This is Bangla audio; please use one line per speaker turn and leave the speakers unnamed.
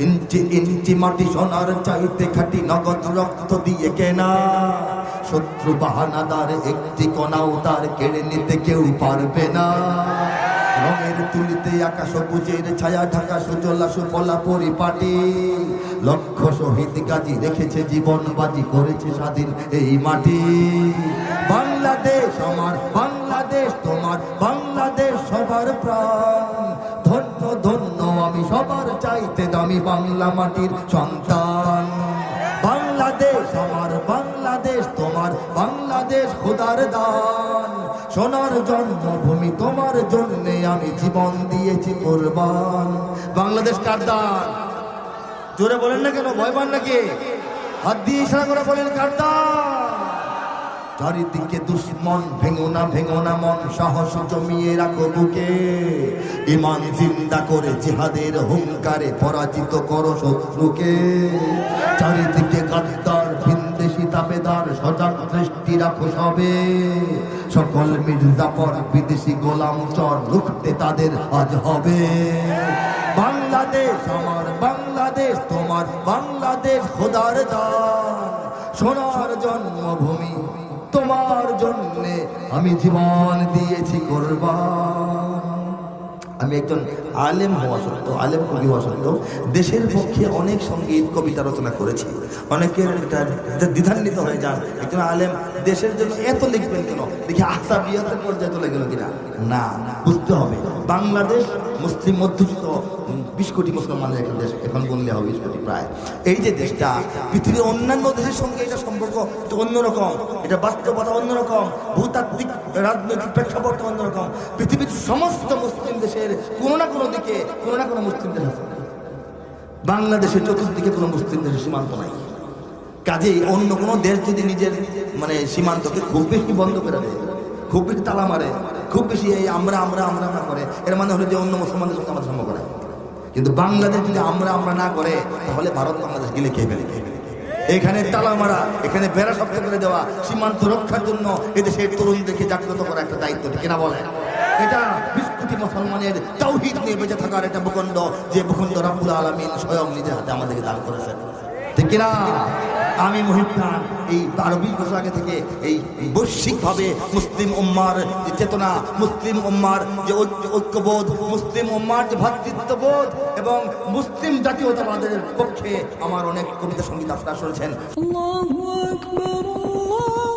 ইঞ্চি ইঞ্চি মাটি সোনার চাইতে খাটি, নগদ রক্ত দিয়ে কেনা। শত্রু বাহানাদার একটি কণাও তার কেড়ে নিতে কেউ পারবে না। রঙের তুলিতে আঁকা সবুজের ছায়া ঢাকা সুজলা সুফলা পরিপাটি। লক্ষ শহীদ গাজী রেখেছে জীবন বাজি, করেছে স্বাধীন এই মাটি। বাংলাদেশ আমার, বাংলাদেশ তোমার, বাংলাদেশ সবার প্রাণ। ধন্য ধন্য আমি সবার চাইতে দামি বাংলা মাটির সন্তান। বাংলাদেশ আমার, বাংলাদেশ তোমার, বাংলাদেশ খোদার দান। সোনার জন্মভূমি তোমার জন্যে আমি জীবন দিয়েছি কোরবান। বাংলাদেশ কার দান? জোরে বলেন না কেন, ভয় পান নাকি? হাত দিয়ে ইশারা করে বলেন কার দান? চারিদিকে দুশ্মন, ভেঙো না মন, সাহস জমিয়ে রাখো বুকে। ঈমান জিন্দা করে জিহাদের হুঙ্কারে পরাজিত করো শত্রুকে। চারিদিকে গাদ্দার, ভিনদেশি তাবেদার, সজাগ দৃষ্টি রাখো সবে। সকল মির্জাফর, বিদেশি গোলাম চর, রুখতে তাদের আজ হবে। বাংলাদেশ আমার, বাংলাদেশ তোমার, বাংলাদেশ খোদার দান। সোনার জন্মভূমি তোমার জন্যে আমি জীবন দিয়েছি কোরবান। আমি একজন আলেম হওয়া সত্ত্বেও, আলেম কবি হওয়া সত্ত্বেও দেশের পক্ষে অনেক সঙ্গীত কবিতা রচনা করেছি। অনেকের এটা দ্বিধান্বিত হয়ে যান, একজন আলেম দেশের জন্য এত লিখবেন কেন? দেখি আশা বিয়াতের পর্যায়ে চলে গেল কিনা। না, বুঝতে হবে বাংলাদেশ মুসলিম মধ্যযুক্ত 20 কোটি মুসলমানের একটা দেশ, এখন বললে হবে 20 কোটি প্রায়। এই যে দেশটা পৃথিবীর অন্যান্য দেশের সঙ্গে এটা সম্পর্ক অন্যরকম, এটা বাস্তবতা অন্যরকম, ভূতাত্ত্বিক রাজনৈতিক প্রেক্ষাপট অন্যরকম। পৃথিবীর সমস্ত মুসলিম দেশের কোনো না কোনো দিকে কোনো না কোনো মুসলিম দেশ আছে। বাংলাদেশের চতুর্দিকে কোনো মুসলিম দেশের সীমান্ত নাই। কাজেই অন্য কোনো দেশ যদি নিজের মানে সীমান্তকে খুব বেশি বন্ধ করে দেয়, খুব বেশি তালা মারে, খুব বেশি এই আমরা আমরা আমরা আমরা করে, এর মানে হলো যে অন্য মুসলমানদের সঙ্গে আমাদের সম্পর্ক করে। কিন্তু বাংলাদেশ যদি আমরা আমরা না করে, তাহলে ভারত বাংলাদেশ গিলে খেয়ে ফেলে। এখানে তালা মারা, এখানে বেড়া শক্ত করে দেওয়া, সীমান্ত রক্ষার জন্য এদেশের তরুণদেরকে জাগ্রত করা একটা দায়িত্ব, ঠিক না বলে? এটা 20 কোটি মুসলমানের তাওহীদ নিয়ে বেঁচে থাকার একটা ভূখণ্ড, যে ভূখণ্ড রাব্বুল আলামিন স্বয়ং নিজের হাতে আমাদেরকে দান করেছেন, ঠিক না? আমি মুহিব খান এই 12-20 বছর আগে থেকে এই বৈশ্বিকভাবে মুসলিম উম্মার যে চেতনা, মুসলিম উম্মার যে ঐক্যবোধ, মুসলিম উম্মার যে ভ্রাতৃত্ববোধ এবং মুসলিম জাতীয়তাবাদের পক্ষে আমার অনেক কবিতা সঙ্গীত আপনারা শুনেছেন। আল্লাহু আকবার, আল্লাহু